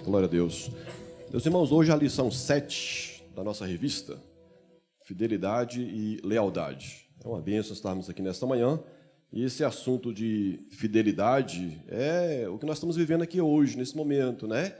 Glória a Deus. Meus irmãos, hoje é a lição 7 da nossa revista, Fidelidade e Lealdade. É uma bênção estarmos aqui nesta manhã. E esse assunto de fidelidade é o que nós estamos vivendo aqui hoje, nesse momento, né?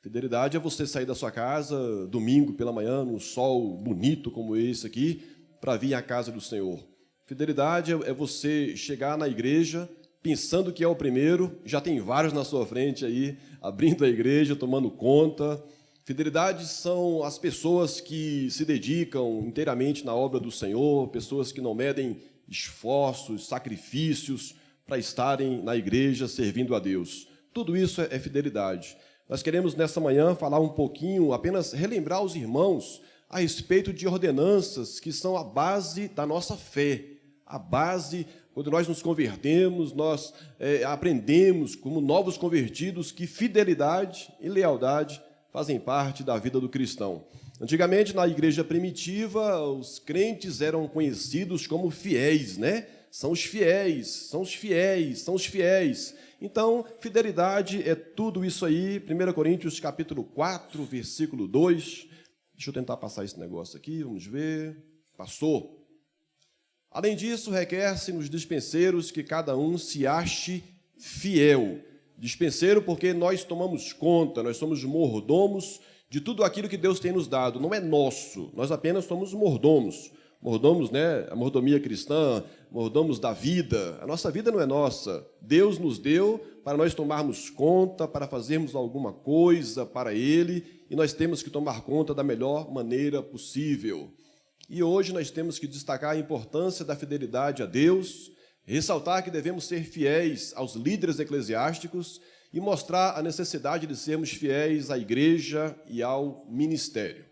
Fidelidade é você sair da sua casa domingo pela manhã, num sol bonito como esse aqui, para vir à casa do Senhor. Fidelidade é você chegar na igreja pensando que é o primeiro, já tem vários na sua frente aí, abrindo a igreja, tomando conta. Fidelidade são as pessoas que se dedicam inteiramente na obra do Senhor, pessoas que não medem esforços, sacrifícios para estarem na igreja servindo a Deus. Tudo isso é fidelidade. Nós queremos, nessa manhã, falar um pouquinho, apenas relembrar os irmãos a respeito de ordenanças que são a base da nossa fé. A base, quando nós nos convertemos, nós aprendemos, como novos convertidos, que fidelidade e lealdade fazem parte da vida do cristão. Antigamente, na igreja primitiva, os crentes eram conhecidos como fiéis, né? São os fiéis, são os fiéis, são os fiéis. Então, fidelidade é tudo isso aí. 1 Coríntios, capítulo 4, versículo 2. Deixa eu tentar passar esse negócio aqui, vamos ver. Passou. Além disso, requer-se nos dispenseiros que cada um se ache fiel. Dispenseiro porque nós tomamos conta, nós somos mordomos de tudo aquilo que Deus tem nos dado. Não é nosso, nós apenas somos mordomos. Mordomos, né? A mordomia cristã, mordomos da vida. A nossa vida não é nossa. Deus nos deu para nós tomarmos conta, para fazermos alguma coisa para Ele, e nós temos que tomar conta da melhor maneira possível. E hoje nós temos que destacar a importância da fidelidade a Deus, ressaltar que devemos ser fiéis aos líderes eclesiásticos e mostrar a necessidade de sermos fiéis à igreja e ao ministério.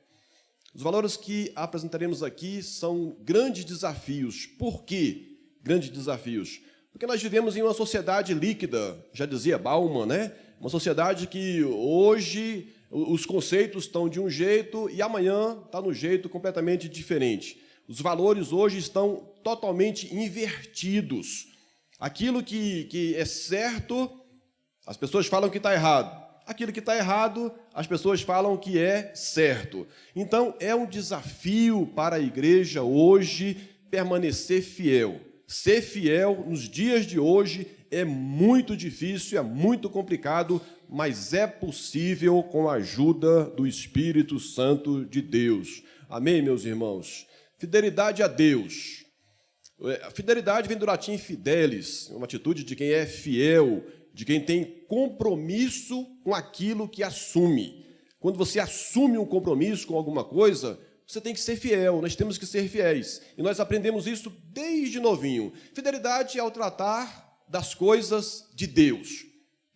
Os valores que apresentaremos aqui são grandes desafios. Por quê grandes desafios? Porque nós vivemos em uma sociedade líquida, já dizia Bauman, né? Uma sociedade que hoje os conceitos estão de um jeito e amanhã está no jeito completamente diferente. Os valores hoje estão totalmente invertidos. Aquilo que é certo, as pessoas falam que está errado. Aquilo que está errado, as pessoas falam que é certo. Então, é um desafio para a igreja hoje permanecer fiel. Ser fiel nos dias de hoje é muito difícil, é muito complicado, mas é possível com a ajuda do Espírito Santo de Deus. Amém, meus irmãos? Fidelidade a Deus. A fidelidade vem do latim fidelis, uma atitude de quem é fiel, de quem tem compromisso com aquilo que assume. Quando você assume um compromisso com alguma coisa, você tem que ser fiel, nós temos que ser fiéis. E nós aprendemos isso desde novinho. Fidelidade é ao tratar das coisas de Deus.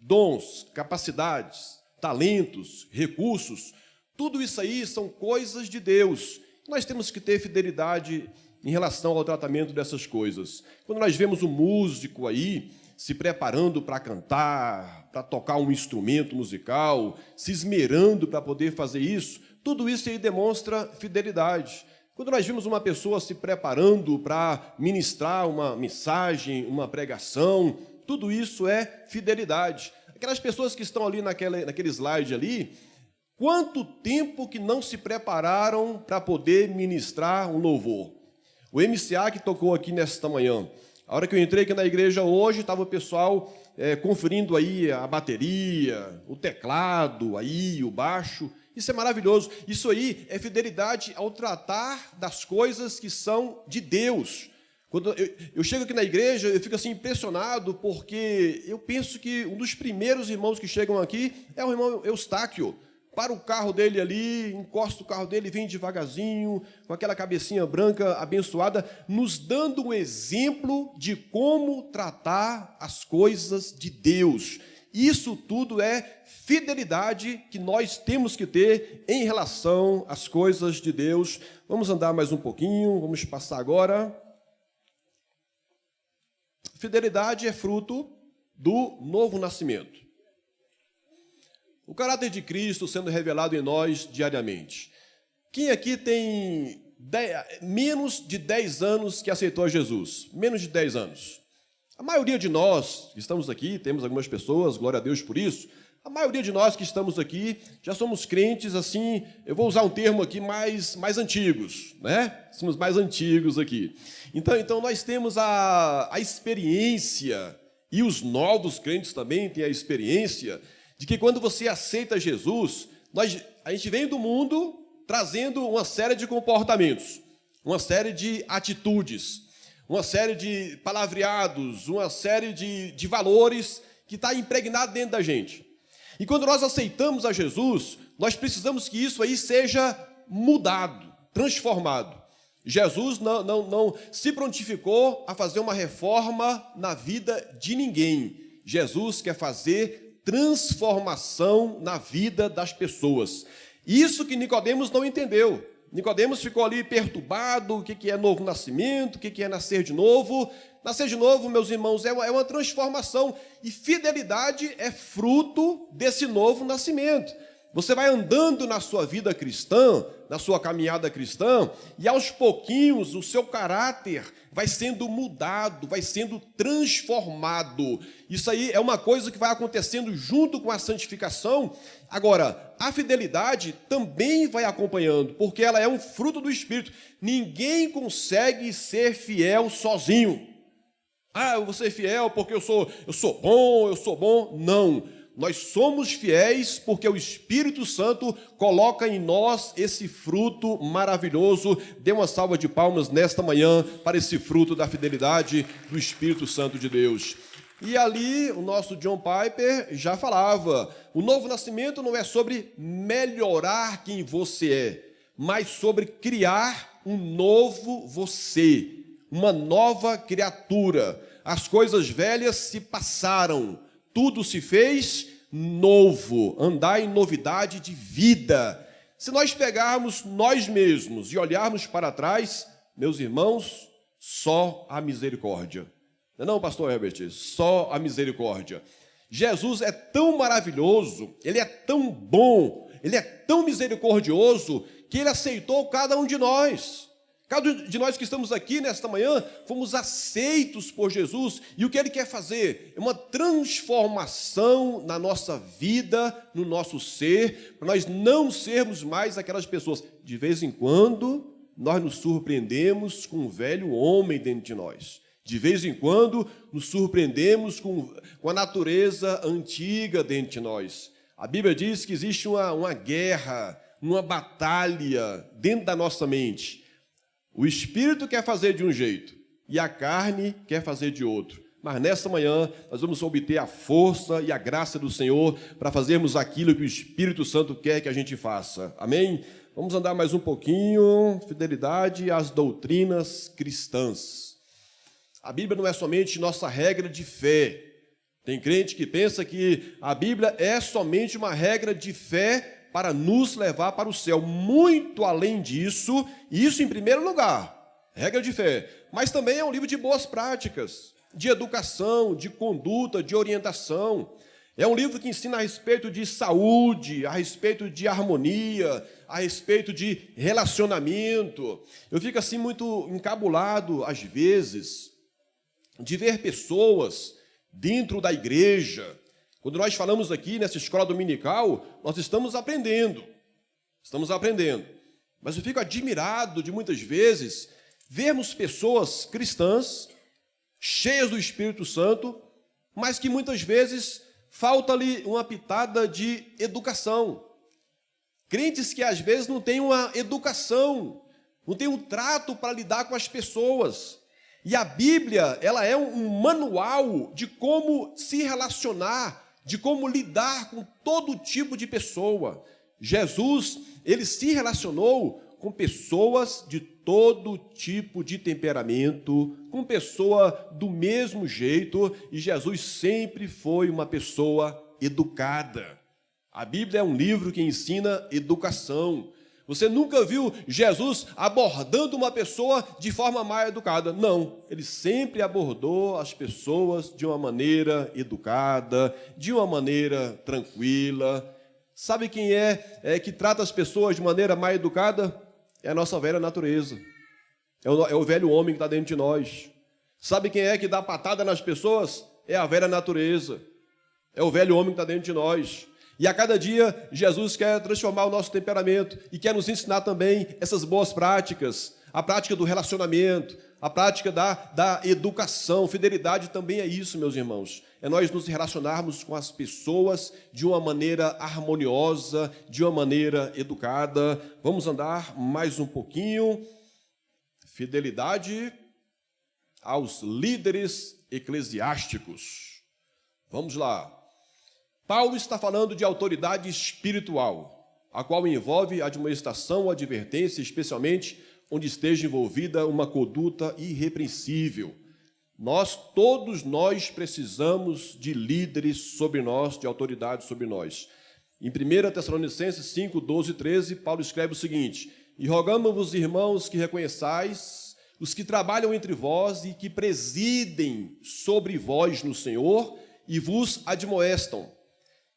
Dons, capacidades, talentos, recursos, tudo isso aí são coisas de Deus. Nós temos que ter fidelidade em relação ao tratamento dessas coisas. Quando nós vemos um músico aí se preparando para cantar, para tocar um instrumento musical, se esmerando para poder fazer isso, tudo isso aí demonstra fidelidade. Quando nós vimos uma pessoa se preparando para ministrar uma mensagem, uma pregação, tudo isso é fidelidade. Aquelas pessoas que estão ali naquele slide ali, quanto tempo que não se prepararam para poder ministrar um louvor? O MCA que tocou aqui nesta manhã, a hora que eu entrei aqui na igreja hoje, estava o pessoal conferindo aí a bateria, o teclado, aí, o baixo. Isso é maravilhoso. Isso aí é fidelidade ao tratar das coisas que são de Deus. Quando eu chego aqui na igreja, eu fico assim impressionado, porque eu penso que um dos primeiros irmãos que chegam aqui é o irmão Eustáquio. Para o carro dele ali, encosta o carro dele, vem devagarzinho, com aquela cabecinha branca abençoada, nos dando um exemplo de como tratar as coisas de Deus. Isso tudo é fidelidade que nós temos que ter em relação às coisas de Deus. Vamos andar mais um pouquinho, vamos passar agora. Fidelidade é fruto do novo nascimento. O caráter de Cristo sendo revelado em nós diariamente. Quem aqui tem menos de 10 anos que aceitou a Jesus? Menos de 10 anos. A maioria de nós que estamos aqui, temos algumas pessoas, glória a Deus por isso, A maioria de nós que estamos aqui já somos crentes, assim, eu vou usar um termo aqui mais antigos, né? Somos mais antigos aqui. Então nós temos a experiência, e os novos crentes também têm a experiência, de que quando você aceita Jesus, a gente vem do mundo trazendo uma série de comportamentos, uma série de atitudes, uma série de palavreados, uma série de valores que está impregnado dentro da gente. E quando nós aceitamos a Jesus, nós precisamos que isso aí seja mudado, transformado. Jesus não se prontificou a fazer uma reforma na vida de ninguém. Jesus quer fazer transformação na vida das pessoas. Isso que Nicodemos não entendeu. Nicodemos ficou ali perturbado, o que é novo nascimento, o que é nascer de novo. Nascer de novo, meus irmãos, é uma transformação. E fidelidade é fruto desse novo nascimento. Você vai andando na sua vida cristã, na sua caminhada cristã, e aos pouquinhos o seu caráter vai sendo mudado, vai sendo transformado. Isso aí é uma coisa que vai acontecendo junto com a santificação. Agora, a fidelidade também vai acompanhando, porque ela é um fruto do Espírito. Ninguém consegue ser fiel sozinho. Eu vou ser fiel porque eu sou bom. Não. Nós somos fiéis porque o Espírito Santo coloca em nós esse fruto maravilhoso. Dê uma salva de palmas nesta manhã para esse fruto da fidelidade do Espírito Santo de Deus. E ali o nosso John Piper já falava, o novo nascimento não é sobre melhorar quem você é, mas sobre criar um novo você, uma nova criatura. As coisas velhas se passaram, tudo se fez novo, andar em novidade de vida. Se nós pegarmos nós mesmos e olharmos para trás, meus irmãos, só a misericórdia. Não, pastor Herbert, só a misericórdia. Jesus é tão maravilhoso, ele é tão bom, ele é tão misericordioso, que ele aceitou cada um de nós. Cada um de nós que estamos aqui nesta manhã, fomos aceitos por Jesus, e o que ele quer fazer? É uma transformação na nossa vida, no nosso ser, para nós não sermos mais aquelas pessoas. De vez em quando, nós nos surpreendemos com um velho homem dentro de nós. De vez em quando, nos surpreendemos com a natureza antiga dentro de nós. A Bíblia diz que existe uma guerra, uma batalha dentro da nossa mente. O Espírito quer fazer de um jeito e a carne quer fazer de outro. Mas nesta manhã nós vamos obter a força e a graça do Senhor para fazermos aquilo que o Espírito Santo quer que a gente faça. Amém? Vamos andar mais um pouquinho. Fidelidade às doutrinas cristãs. A Bíblia não é somente nossa regra de fé. Tem crente que pensa que a Bíblia é somente uma regra de fé para nos levar para o céu. Muito além disso, isso em primeiro lugar, regra de fé, mas também é um livro de boas práticas, de educação, de conduta, de orientação. É um livro que ensina a respeito de saúde, a respeito de harmonia, a respeito de relacionamento. Eu fico assim muito encabulado, às vezes, de ver pessoas dentro da igreja. Quando nós falamos aqui nessa escola dominical, nós estamos aprendendo. Mas eu fico admirado de muitas vezes vermos pessoas cristãs, cheias do Espírito Santo, mas que muitas vezes falta-lhe uma pitada de educação. Crentes que às vezes não têm uma educação, não têm um trato para lidar com as pessoas. E a Bíblia, ela é um manual de como se relacionar, de como lidar com todo tipo de pessoa. Jesus, ele se relacionou com pessoas de todo tipo de temperamento, com pessoa do mesmo jeito, e Jesus sempre foi uma pessoa educada. A Bíblia é um livro que ensina educação. Você nunca viu Jesus abordando uma pessoa de forma mal educada. Não, ele sempre abordou as pessoas de uma maneira educada, de uma maneira tranquila. Sabe quem é que trata as pessoas de maneira mal educada? É a nossa velha natureza. É o velho homem que está dentro de nós. Sabe quem é que dá patada nas pessoas? É a velha natureza. É o velho homem que está dentro de nós. E a cada dia, Jesus quer transformar o nosso temperamento e quer nos ensinar também essas boas práticas, a prática do relacionamento, a prática da educação. Fidelidade também é isso, meus irmãos. É nós nos relacionarmos com as pessoas de uma maneira harmoniosa, de uma maneira educada. Vamos andar mais um pouquinho. Fidelidade aos líderes eclesiásticos. Vamos lá. Paulo está falando de autoridade espiritual, a qual envolve admoestação ou advertência, especialmente onde esteja envolvida uma conduta irrepreensível. Todos nós precisamos de líderes sobre nós, de autoridade sobre nós. Em 1 Tessalonicenses 5, 12 e 13, Paulo escreve o seguinte: E rogamos-vos, irmãos, que reconheçais os que trabalham entre vós e que presidem sobre vós no Senhor e vos admoestam,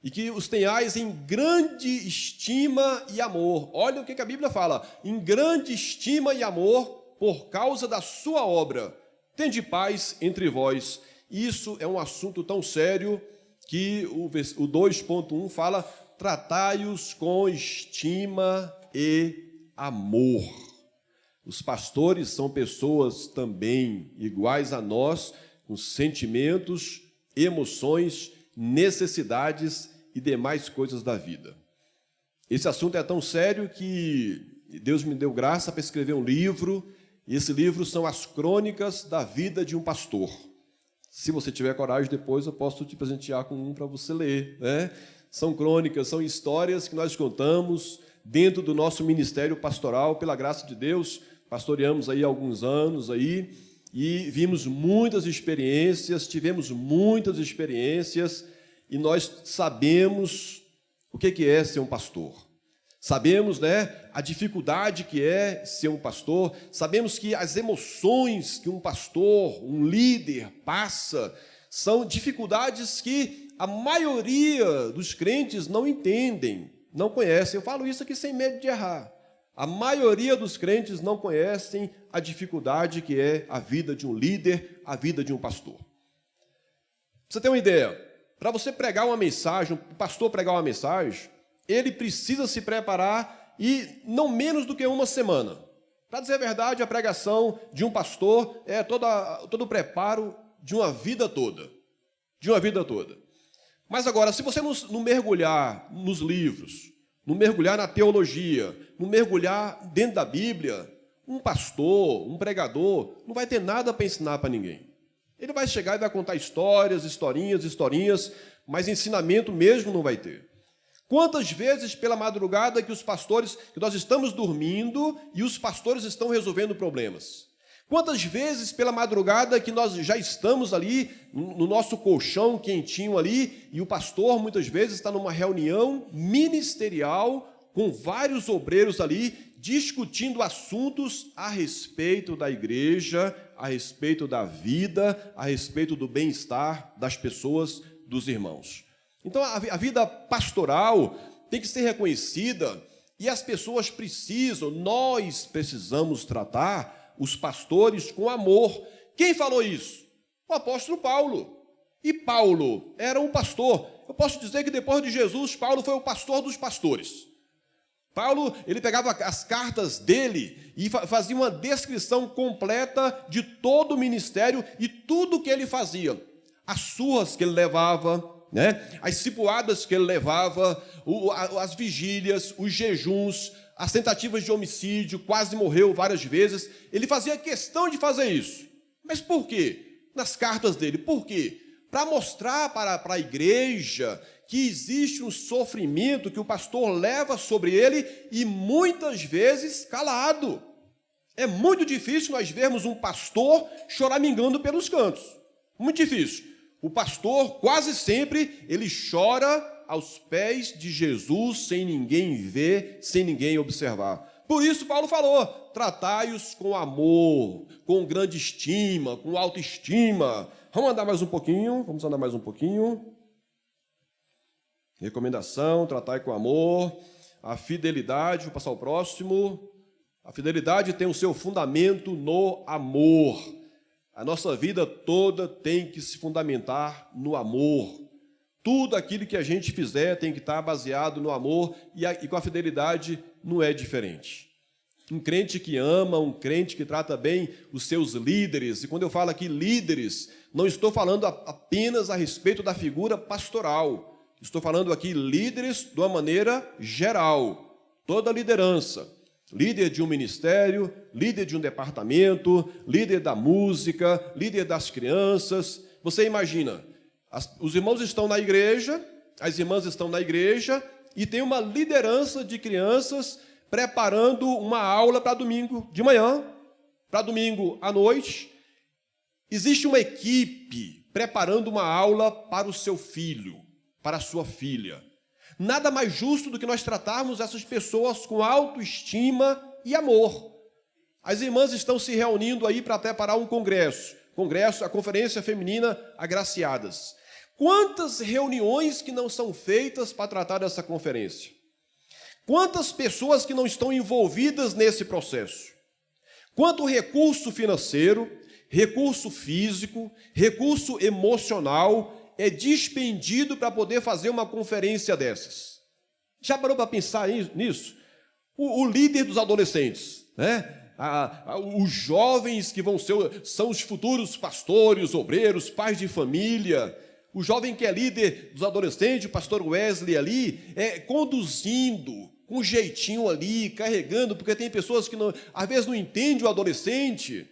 e que os tenhais em grande estima e amor. Olha o que a Bíblia fala: em grande estima e amor por causa da sua obra. Tende paz entre vós. Isso é um assunto tão sério que o 2.1 fala: tratai-os com estima e amor. Os pastores são pessoas também iguais a nós, com sentimentos, emoções, necessidades e demais coisas da vida. Esse assunto é tão sério que Deus me deu graça para escrever um livro, e esse livro são as crônicas da vida de um pastor. Se você tiver coragem, depois eu posso te presentear com um para você ler, né? São crônicas, são histórias que nós contamos dentro do nosso ministério pastoral, pela graça de Deus. Pastoreamos aí há alguns anos aí, e vimos muitas experiências, tivemos muitas experiências, e nós sabemos o que é ser um pastor. Sabemos, né, a dificuldade que é ser um pastor. Sabemos que as emoções que um pastor, um líder passa, são dificuldades que a maioria dos crentes não entendem, não conhecem. Eu falo isso aqui sem medo de errar. A maioria dos crentes não conhecem a dificuldade que é a vida de um líder, a vida de um pastor. Pra você ter uma ideia, para você pregar uma mensagem, um pastor pregar uma mensagem, ele precisa se preparar e não menos do que uma semana. Para dizer a verdade, a pregação de um pastor é todo o preparo de uma vida toda. De uma vida toda. Mas agora, se você não mergulhar nos livros, não mergulhar na teologia, não mergulhar dentro da Bíblia, um pastor, um pregador, não vai ter nada para ensinar para ninguém. Ele vai chegar e vai contar histórias, historinhas, mas ensinamento mesmo não vai ter. Quantas vezes pela madrugada que nós estamos dormindo e os pastores estão resolvendo problemas? Quantas vezes pela madrugada que nós já estamos ali no nosso colchão quentinho ali e o pastor muitas vezes está numa reunião ministerial com vários obreiros ali discutindo assuntos a respeito da igreja, a respeito da vida, a respeito do bem-estar das pessoas, dos irmãos. Então, a vida pastoral tem que ser reconhecida e as pessoas nós precisamos tratar os pastores com amor. Quem falou isso? O apóstolo Paulo. E Paulo era um pastor. Eu posso dizer que depois de Jesus, Paulo foi o pastor dos pastores. Paulo, ele pegava as cartas dele e fazia uma descrição completa de todo o ministério e tudo o que ele fazia. As surras que ele levava, né? As cipuadas que ele levava, as vigílias, os jejuns, as tentativas de homicídio, quase morreu várias vezes. Ele fazia questão de fazer isso. Mas por quê? Nas cartas dele. Por quê? Para mostrar para a igreja que existe um sofrimento que o pastor leva sobre ele e muitas vezes calado. É muito difícil nós vermos um pastor choramingando pelos cantos. Muito difícil. O pastor, quase sempre, ele chora aos pés de Jesus, sem ninguém ver, sem ninguém observar. Por isso, Paulo falou, tratai-os com amor, com grande estima, com autoestima. Vamos andar mais um pouquinho. Recomendação, tratai com amor. A fidelidade, vou passar ao próximo. A fidelidade tem o seu fundamento no amor. A nossa vida toda tem que se fundamentar no amor. Tudo aquilo que a gente fizer tem que estar baseado no amor, e com a fidelidade não é diferente. Um crente que ama, um crente que trata bem os seus líderes, e quando eu falo aqui líderes, não estou falando apenas a respeito da figura pastoral, estou falando aqui líderes de uma maneira geral, toda a liderança, líder de um ministério, líder de um departamento, líder da música, líder das crianças. Você imagina, os irmãos estão na igreja, as irmãs estão na igreja, e tem uma liderança de crianças preparando uma aula para domingo de manhã, para domingo à noite. Existe uma equipe preparando uma aula para o seu filho, para a sua filha. Nada mais justo do que nós tratarmos essas pessoas com autoestima e amor. As irmãs estão se reunindo aí para preparar um congresso, a Conferência Feminina Agraciadas. Quantas reuniões que não são feitas para tratar dessa conferência? Quantas pessoas que não estão envolvidas nesse processo? Quanto recurso financeiro, recurso físico, recurso emocional é despendido para poder fazer uma conferência dessas? Já parou para pensar nisso? O líder dos adolescentes, né? Os jovens que são os futuros pastores, obreiros, pais de família. O jovem que é líder dos adolescentes, o pastor Wesley ali, conduzindo, com um jeitinho ali, carregando, porque tem pessoas que às vezes não entendem o adolescente.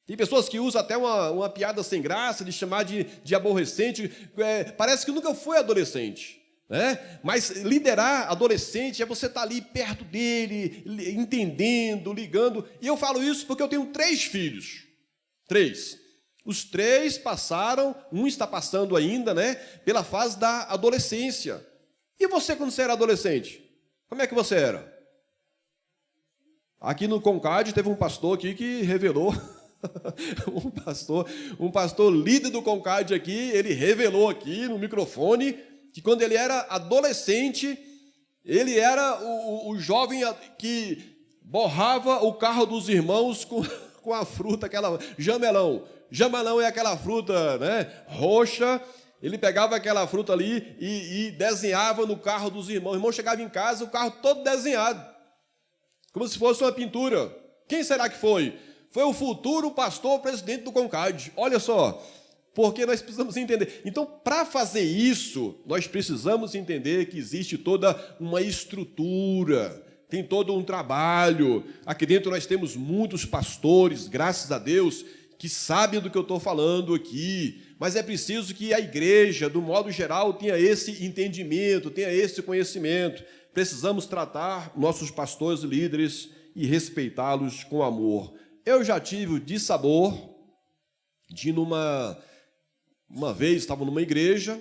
Tem pessoas que usam até uma piada sem graça, de chamar de aborrecente. Parece que nunca foi adolescente, né? Mas liderar adolescente é você estar ali perto dele, entendendo, ligando. E eu falo isso porque eu tenho 3 filhos. 3. Os 3 passaram, um está passando ainda, né, pela fase da adolescência. E você, quando você era adolescente? Como é que você era? Aqui no Concad teve um pastor aqui que revelou, um pastor líder do Concad aqui, ele revelou aqui no microfone que quando ele era adolescente, ele era o jovem que borrava o carro dos irmãos com a fruta, aquela jamelão. Jamelão é aquela fruta, né, roxa. Ele pegava aquela fruta ali e desenhava no carro dos irmãos. O irmão chegava em casa, o carro todo desenhado, como se fosse uma pintura. Quem será que foi? Foi o futuro pastor presidente do Concad. Olha só, porque nós precisamos entender. Então, para fazer isso, nós precisamos entender que existe toda uma estrutura, tem todo um trabalho. Aqui dentro nós temos muitos pastores, graças a Deus, que sabem do que eu estou falando aqui, mas é preciso que a igreja, do modo geral, tenha esse entendimento, tenha esse conhecimento. Precisamos tratar nossos pastores e líderes e respeitá-los com amor. Eu já tive o dissabor de uma vez, estava numa igreja,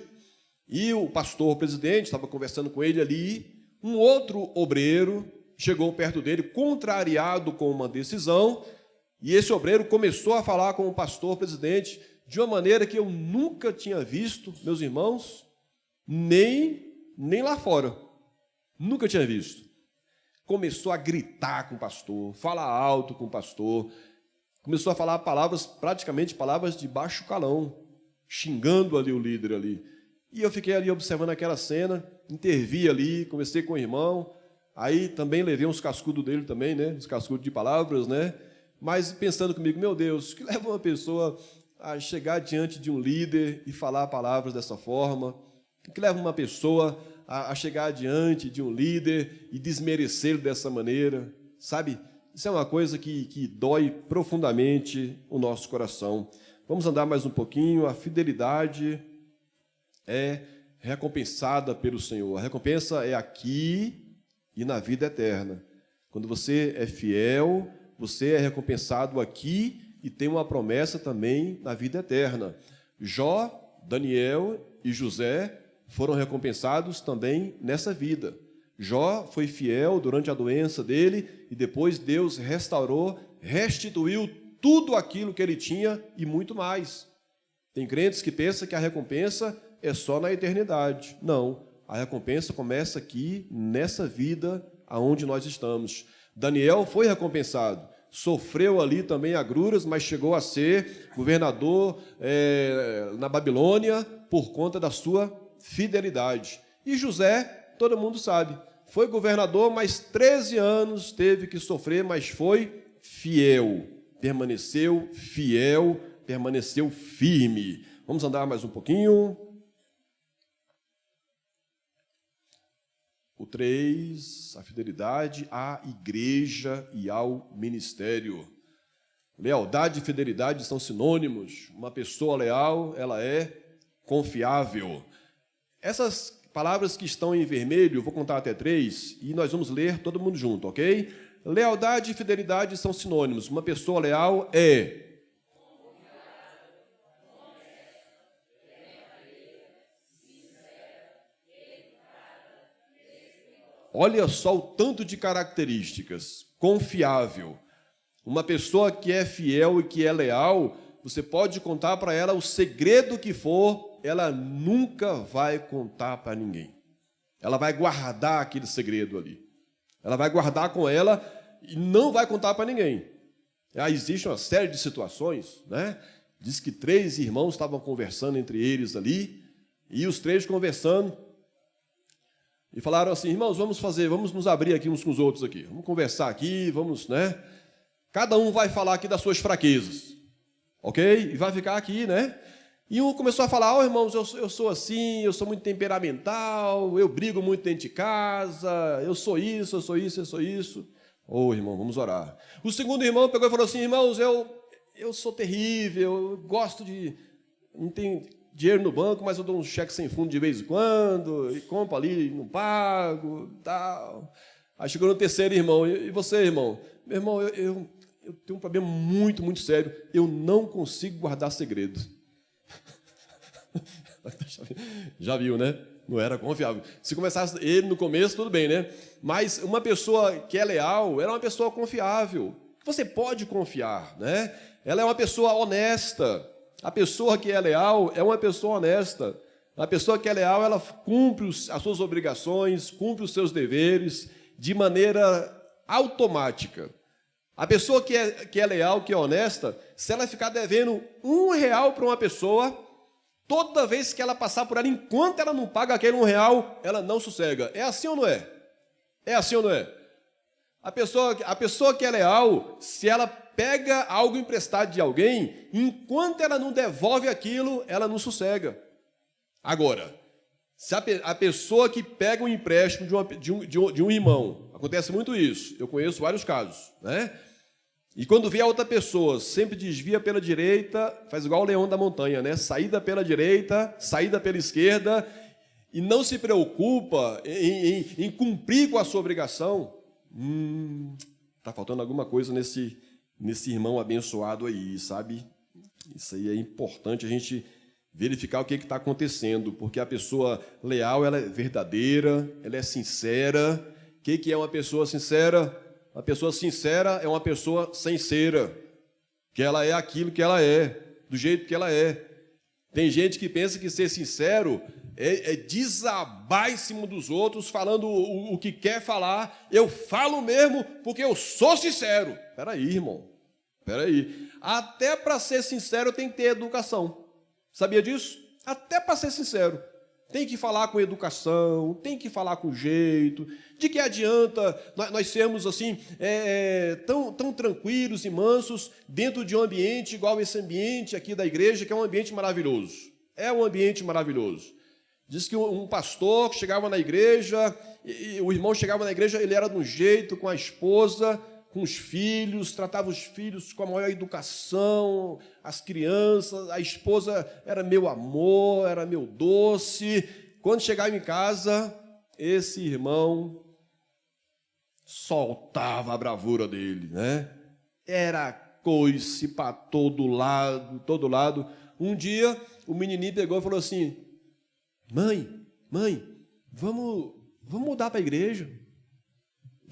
e o pastor presidente, estava conversando com ele ali, um outro obreiro chegou perto dele, contrariado com uma decisão, e esse obreiro começou a falar com o pastor presidente de uma maneira que eu nunca tinha visto, meus irmãos, nem lá fora. Nunca tinha visto. Começou a gritar com o pastor, falar alto com o pastor, começou a falar praticamente palavras de baixo calão, xingando ali o líder ali. E eu fiquei ali observando aquela cena, intervi ali, conversei com o irmão, aí também levei uns cascudos dele também, né? Uns cascudos de palavras, né? Mas pensando comigo, meu Deus, o que leva uma pessoa a chegar diante de um líder e falar palavras dessa forma? O que leva uma pessoa a chegar diante de um líder e desmerecê-lo dessa maneira? Sabe, isso é uma coisa que dói profundamente o nosso coração. Vamos andar mais um pouquinho. A fidelidade é recompensada pelo Senhor. A recompensa é aqui e na vida eterna. Quando você é fiel, você é recompensado aqui e tem uma promessa também na vida eterna. Jó, Daniel e José foram recompensados também nessa vida. Jó foi fiel durante a doença dele e depois Deus restaurou, restituiu tudo aquilo que ele tinha e muito mais. Tem crentes que pensam que a recompensa é só na eternidade. Não, a recompensa começa aqui, nessa vida aonde nós estamos. Daniel foi recompensado, sofreu ali também agruras, mas chegou a ser governador na Babilônia por conta da sua fidelidade. E José, todo mundo sabe, foi governador, mas 13 anos teve que sofrer, mas foi fiel, permaneceu firme. Vamos andar mais um pouquinho. O 3, a fidelidade à igreja e ao ministério. Lealdade e fidelidade são sinônimos. Uma pessoa leal, ela é confiável. Essas palavras que estão em vermelho, vou contar até 3, e nós vamos ler todo mundo junto, ok? Lealdade e fidelidade são sinônimos. Uma pessoa leal é... Olha só o tanto de características. Confiável. Uma pessoa que é fiel e que é leal, você pode contar para ela o segredo que for, ela nunca vai contar para ninguém. Ela vai guardar aquele segredo ali. Ela vai guardar com ela e não vai contar para ninguém. Existe uma série de situações, né? Diz que 3 irmãos estavam conversando entre eles ali, e os 3 conversando, e falaram assim: irmãos, vamos nos abrir aqui uns com os outros aqui. Vamos conversar aqui, vamos, né? Cada um vai falar aqui das suas fraquezas, ok? E vai ficar aqui, né? E um começou a falar: irmãos, eu sou assim, eu sou muito temperamental, eu brigo muito dentro de casa, eu sou isso, eu sou isso, eu sou isso. Irmão, vamos orar. O segundo irmão pegou e falou assim: irmãos, eu sou terrível, eu gosto de... Não tenho dinheiro no banco, mas eu dou um cheque sem fundo de vez em quando, e compro ali, não pago, tal. Aí chegou no terceiro irmão: e você, irmão? Meu irmão, eu tenho um problema muito, muito sério, eu não consigo guardar segredo. Já viu, né? Não era confiável. Se começasse ele no começo, tudo bem, né? Mas uma pessoa que é leal, ela é uma pessoa confiável. Você pode confiar, né? Ela é uma pessoa honesta. A pessoa que é leal é uma pessoa honesta. A pessoa que é leal, ela cumpre as suas obrigações, cumpre os seus deveres de maneira automática. A pessoa que é leal, que é honesta, se ela ficar devendo R$1 para uma pessoa, toda vez que ela passar por ela, enquanto ela não paga aquele R$1, ela não sossega. É assim ou não é? É assim ou não é? A pessoa que é leal, se ela pega algo emprestado de alguém, enquanto ela não devolve aquilo, ela não sossega. Agora, se a pessoa que pega um empréstimo de um irmão, acontece muito isso, eu conheço vários casos, né? E quando vê a outra pessoa, sempre desvia pela direita, faz igual o leão da montanha, né? Saída pela direita, saída pela esquerda, e não se preocupa em cumprir com a sua obrigação. Está faltando alguma coisa nesse irmão abençoado aí, sabe? Isso aí é importante a gente verificar o que está acontecendo, porque a pessoa leal, ela é verdadeira, ela é sincera. O que é uma pessoa sincera? Uma pessoa sincera é uma pessoa sincera, que ela é aquilo que ela é, do jeito que ela é. Tem gente que pensa que ser sincero é desabar em cima dos outros, falando o que quer falar. Eu falo mesmo porque eu sou sincero. Espera aí, irmão. Espera aí. Até para ser sincero tem que ter educação. Sabia disso? Até para ser sincero. Tem que falar com educação, tem que falar com jeito. De que adianta nós sermos assim, tão tranquilos e mansos dentro de um ambiente igual esse ambiente aqui da igreja, que é um ambiente maravilhoso. É um ambiente maravilhoso. Diz que um pastor chegava na igreja, e o irmão chegava na igreja, ele era de um jeito, com a esposa, com os filhos, tratava os filhos com a maior educação, as crianças, a esposa era meu amor, era meu doce. Quando chegava em casa, esse irmão soltava a bravura dele, né? Era coice para todo lado. Um dia, o menininho pegou e falou assim: mãe, vamos mudar para a igreja.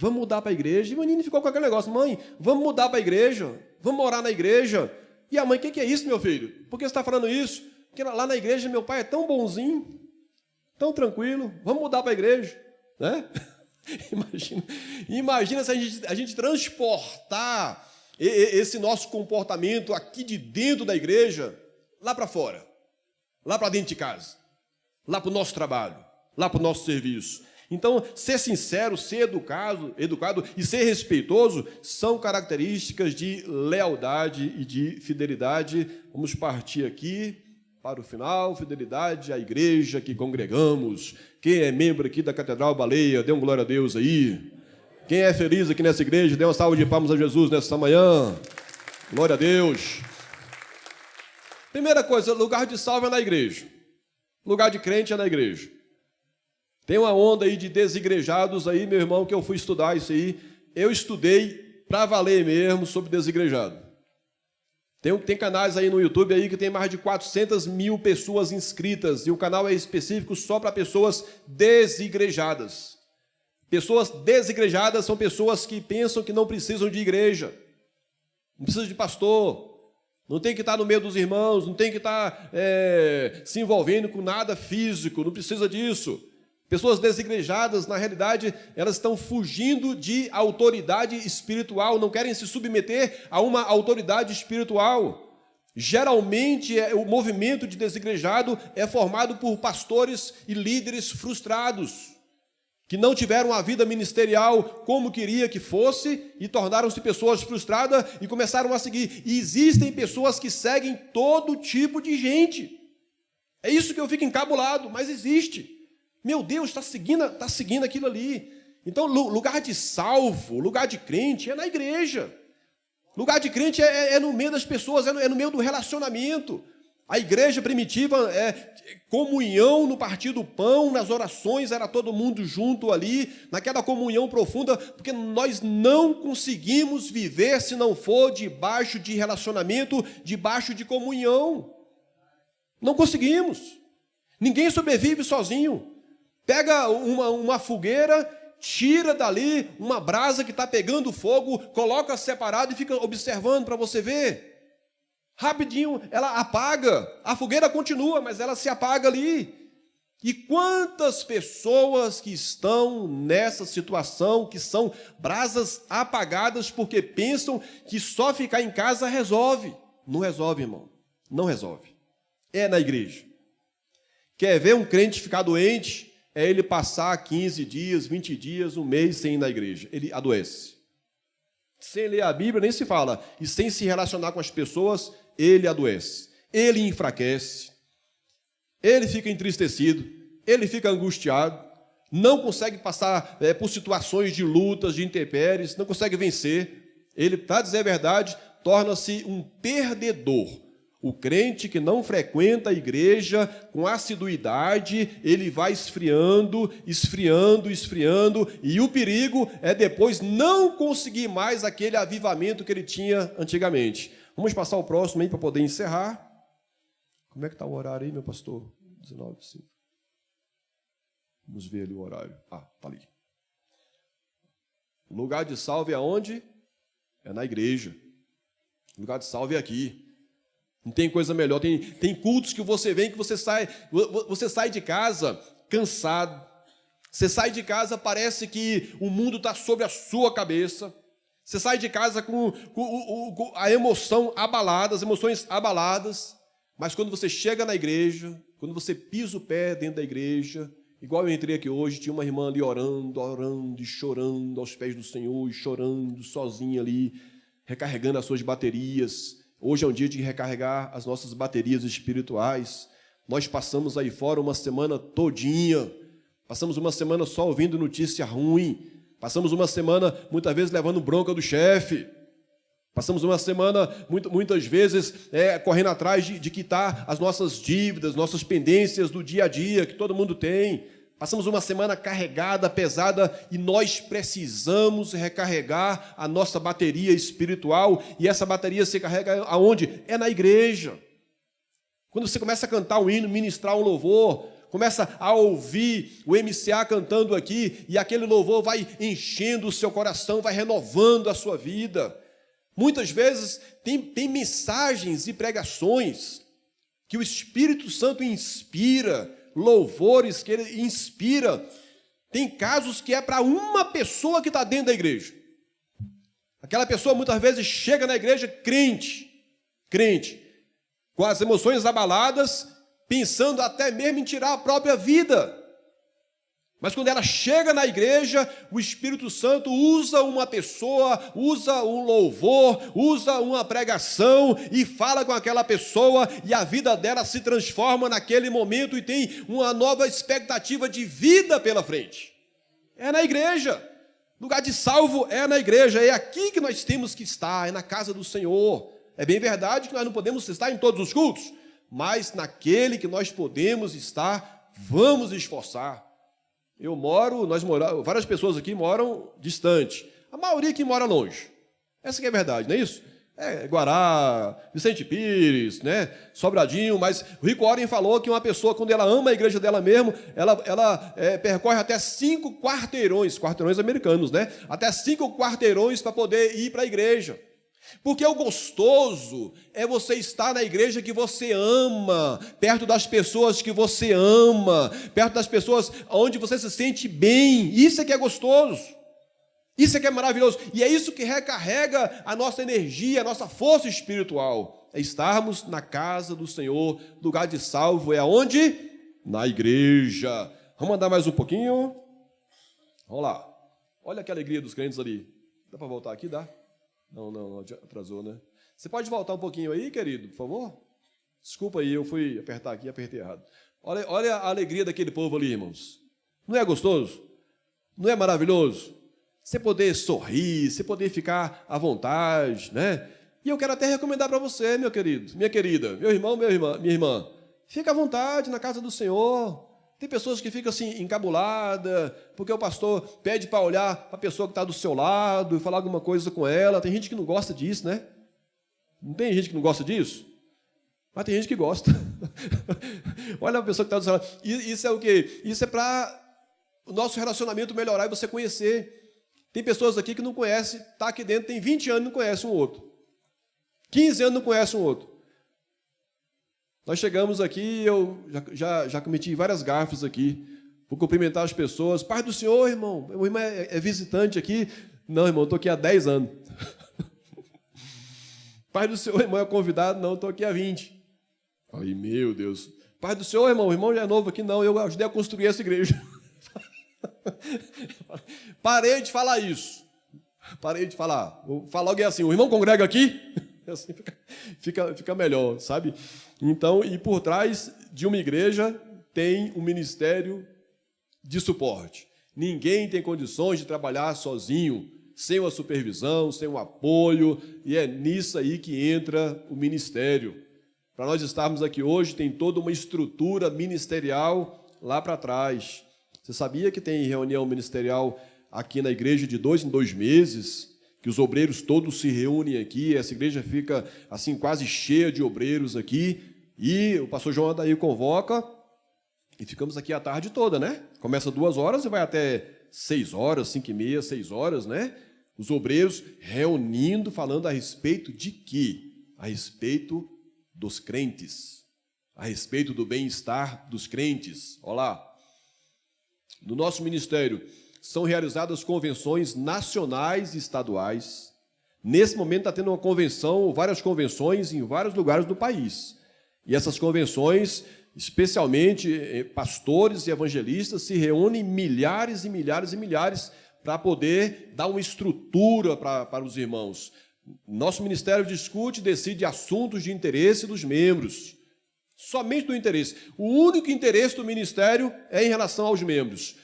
Vamos mudar para a igreja. E o menino ficou com aquele negócio: mãe, vamos mudar para a igreja, vamos morar na igreja. E a mãe: o que é isso, meu filho? Por que você está falando isso? Porque lá na igreja meu pai é tão bonzinho, tão tranquilo, vamos mudar para a igreja, né? Imagina se a gente transportar esse nosso comportamento aqui de dentro da igreja lá para fora, lá para dentro de casa. lá para o nosso trabalho, lá para o nosso serviço. Então, ser sincero, ser educado e ser respeitoso são características de lealdade e de fidelidade. Vamos partir aqui para o final. Fidelidade à igreja que congregamos. Quem é membro aqui da Catedral Baleia, dê um glória a Deus aí. Quem é feliz aqui nessa igreja, dê uma salva de palmas a Jesus nessa manhã. Glória a Deus. Primeira coisa, lugar de salvo é na igreja. Lugar de crente é na igreja. Tem uma onda aí de desigrejados aí, meu irmão, que eu fui estudar isso aí. Eu estudei para valer mesmo sobre desigrejado. Tem canais aí no YouTube aí que tem mais de 400 mil pessoas inscritas. E o canal é específico só para pessoas desigrejadas. Pessoas desigrejadas são pessoas que pensam que não precisam de igreja. Não precisa de pastor. Não tem que estar no meio dos irmãos. Não tem que estar se envolvendo com nada físico. Não precisa disso. Pessoas desigrejadas, na realidade, elas estão fugindo de autoridade espiritual, não querem se submeter a uma autoridade espiritual. Geralmente, o movimento de desigrejado é formado por pastores e líderes frustrados, que não tiveram a vida ministerial como queria que fosse e tornaram-se pessoas frustradas e começaram a seguir. E existem pessoas que seguem todo tipo de gente. É isso que eu fico encabulado, mas existe. Meu Deus, está seguindo aquilo ali. Então, lugar de salvo, lugar de crente é na igreja. Lugar de crente é no meio das pessoas, é no meio do relacionamento. A igreja primitiva é comunhão no partir do pão, nas orações, era todo mundo junto ali, naquela comunhão profunda, porque nós não conseguimos viver se não for debaixo de relacionamento, debaixo de comunhão. Não conseguimos. Ninguém sobrevive sozinho. Pega uma fogueira, tira dali uma brasa que está pegando fogo, coloca separado e fica observando para você ver. Rapidinho, ela apaga. A fogueira continua, mas ela se apaga ali. E quantas pessoas que estão nessa situação, que são brasas apagadas, porque pensam que só ficar em casa resolve. Não resolve, irmão. Não resolve. É na igreja. Quer ver um crente ficar doente? É ele passar 15 dias, 20 dias, um mês sem ir na igreja. Ele adoece. Sem ler a Bíblia, nem se fala. E sem se relacionar com as pessoas, ele adoece. Ele enfraquece. Ele fica entristecido. Ele fica angustiado. Não consegue passar por situações de lutas, de intempéries. Não consegue vencer. Ele, para dizer a verdade, torna-se um perdedor. O crente que não frequenta a igreja com assiduidade, ele vai esfriando, e o perigo é depois não conseguir mais aquele avivamento que ele tinha antigamente. Vamos passar o próximo aí para poder encerrar. Como é que está o horário aí, meu pastor? 19:05. Vamos ver ali o horário. Está ali. O lugar de salve é aonde? É na igreja. O lugar de salve é aqui. Não tem coisa melhor. Tem cultos que você vem, que você sai de casa cansado. Você sai de casa, parece que o mundo está sobre a sua cabeça. Você sai de casa com a emoção abalada, as emoções abaladas. Mas quando você chega na igreja, quando você pisa o pé dentro da igreja, igual eu entrei aqui hoje, tinha uma irmã ali orando e chorando aos pés do Senhor, e chorando sozinha ali, recarregando as suas baterias. Hoje é um dia de recarregar as nossas baterias espirituais. Nós passamos aí fora uma semana todinha. Passamos uma semana só ouvindo notícia ruim. Passamos uma semana, muitas vezes, levando bronca do chefe. Passamos uma semana, muitas vezes, correndo atrás de quitar as nossas dívidas, nossas pendências do dia a dia, que todo mundo tem. Passamos uma semana carregada, pesada, e nós precisamos recarregar a nossa bateria espiritual, e essa bateria se carrega aonde? É na igreja. Quando você começa a cantar um hino, ministrar um louvor, começa a ouvir o MCA cantando aqui, e aquele louvor vai enchendo o seu coração, vai renovando a sua vida. Muitas vezes tem mensagens e pregações que o Espírito Santo inspira, louvores que ele inspira. Tem casos que é para uma pessoa que está dentro da igreja. Aquela pessoa muitas vezes chega na igreja crente, com as emoções abaladas, pensando até mesmo em tirar a própria vida. Mas quando ela chega na igreja, o Espírito Santo usa uma pessoa, usa um louvor, usa uma pregação e fala com aquela pessoa e a vida dela se transforma naquele momento e tem uma nova expectativa de vida pela frente. É na igreja. Lugar de salvo é na igreja. É aqui que nós temos que estar, é na casa do Senhor. É bem verdade que nós não podemos estar em todos os cultos, mas naquele que nós podemos estar, vamos esforçar. Várias pessoas aqui moram distante. A maioria aqui mora longe. Essa que é a verdade, não é isso? Guará, Vicente Pires, né? Sobradinho, mas o Rico Oren falou que uma pessoa, quando ela ama a igreja dela mesmo, ela percorre até 5 quarteirões americanos, né? Até 5 quarteirões para poder ir para a igreja. Porque o gostoso é você estar na igreja que você ama, perto das pessoas que você ama, perto das pessoas onde você se sente bem. Isso é que é gostoso. Isso é que é maravilhoso. E é isso que recarrega a nossa energia, a nossa força espiritual. É estarmos na casa do Senhor. Lugar de salvo é aonde? Na igreja. Vamos andar mais um pouquinho? Vamos lá. Olha que alegria dos crentes ali. Dá para voltar aqui? Dá? Não, atrasou, né? Você pode voltar um pouquinho aí, querido, por favor? Desculpa aí, eu fui apertar aqui e apertei errado. Olha a alegria daquele povo ali, irmãos. Não é gostoso? Não é maravilhoso? Você poder sorrir, você poder ficar à vontade, né? E eu quero até recomendar para você, meu querido, minha querida, meu irmão, minha irmã, fica à vontade na casa do Senhor. Tem pessoas que ficam assim, encabuladas, porque o pastor pede para olhar para a pessoa que está do seu lado e falar alguma coisa com ela. Tem gente que não gosta disso, né? Não tem gente que não gosta disso? Mas tem gente que gosta. Olha para a pessoa que está do seu lado. Isso é o quê? Isso é para o nosso relacionamento melhorar e você conhecer. Tem pessoas aqui que não conhecem, está aqui dentro, tem 20 anos e não conhece um outro. 15 anos não conhece um outro. Nós chegamos aqui, eu já cometi várias gafes aqui. Vou cumprimentar as pessoas. Paz do Senhor, irmão. Meu irmão é visitante aqui. Não, irmão, estou aqui há 10 anos. Paz do Senhor, irmão, é convidado. Não, estou aqui há 20. Ai, meu Deus. Paz do Senhor, irmão. O irmão já é novo aqui. Não, eu ajudei a construir essa igreja. Parei de falar isso. Parei de falar. Vou falar alguém assim, o irmão congrega aqui? Assim fica melhor, sabe? Então, e por trás de uma igreja tem um ministério de suporte. Ninguém tem condições de trabalhar sozinho, sem uma supervisão, sem um apoio, e é nisso aí que entra o ministério. Para nós estarmos aqui hoje, tem toda uma estrutura ministerial lá para trás. Você sabia que tem reunião ministerial aqui na igreja de 2 em 2 meses? Que os obreiros todos se reúnem aqui, essa igreja fica assim quase cheia de obreiros aqui, e o pastor João daí convoca, e ficamos aqui a tarde toda, né? Começa 2 horas e vai até 6 horas, 5h30, 6 horas, né? Os obreiros reunindo, falando a respeito de quê? A respeito dos crentes, a respeito do bem-estar dos crentes. Olha lá, no nosso ministério, são realizadas convenções nacionais e estaduais. Nesse momento está tendo uma convenção, várias convenções em vários lugares do país. E essas convenções, especialmente pastores e evangelistas, se reúnem milhares e milhares e milhares para poder dar uma estrutura para os irmãos. Nosso ministério discute e decide assuntos de interesse dos membros. Somente do interesse. O único interesse do ministério é em relação aos membros.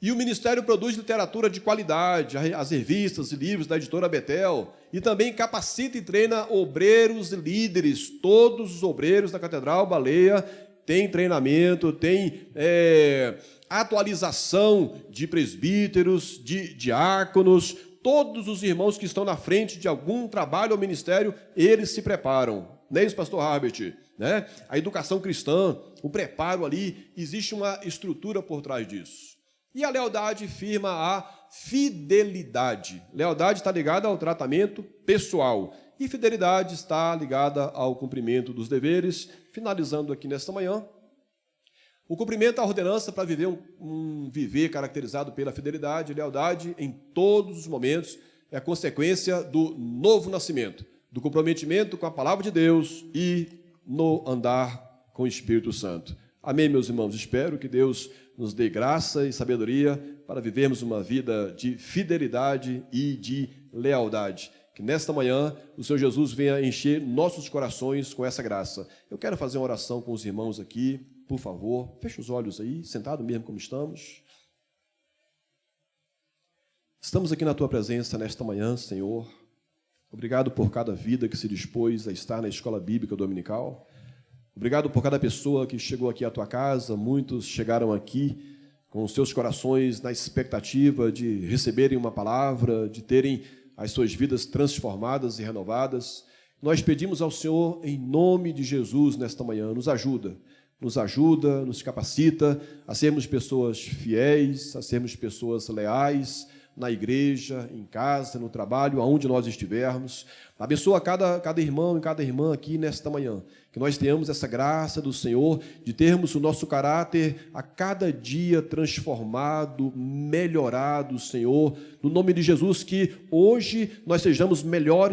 E o ministério produz literatura de qualidade, as revistas e livros da editora Betel, e também capacita e treina obreiros e líderes. Todos os obreiros da Catedral Baleia têm treinamento, têm atualização de presbíteros, de diáconos. Todos os irmãos que estão na frente de algum trabalho ou ministério, eles se preparam. Não é isso, pastor Herbert? Né? A educação cristã, o preparo ali, existe uma estrutura por trás disso. E a lealdade firma a fidelidade. Lealdade está ligada ao tratamento pessoal. E fidelidade está ligada ao cumprimento dos deveres. Finalizando aqui nesta manhã, o cumprimento da ordenança para viver um viver caracterizado pela fidelidade e lealdade em todos os momentos é a consequência do novo nascimento, do comprometimento com a palavra de Deus e no andar com o Espírito Santo. Amém, meus irmãos? Espero que Deus nos dê graça e sabedoria para vivermos uma vida de fidelidade e de lealdade. Que nesta manhã o Senhor Jesus venha encher nossos corações com essa graça. Eu quero fazer uma oração com os irmãos aqui, por favor. Feche os olhos aí, sentado mesmo como estamos. Estamos aqui na Tua presença nesta manhã, Senhor. Obrigado por cada vida que se dispôs a estar na escola bíblica dominical. Obrigado por cada pessoa que chegou aqui à Tua casa. Muitos chegaram aqui com os seus corações na expectativa de receberem uma palavra, de terem as suas vidas transformadas e renovadas. Nós pedimos ao Senhor, em nome de Jesus, nesta manhã, nos ajuda, nos capacita a sermos pessoas fiéis, a sermos pessoas leais, na igreja, em casa, no trabalho, aonde nós estivermos. Abençoa cada irmão e cada irmã aqui nesta manhã, que nós tenhamos essa graça do Senhor, de termos o nosso caráter a cada dia transformado, melhorado, Senhor, no nome de Jesus, que hoje nós sejamos melhores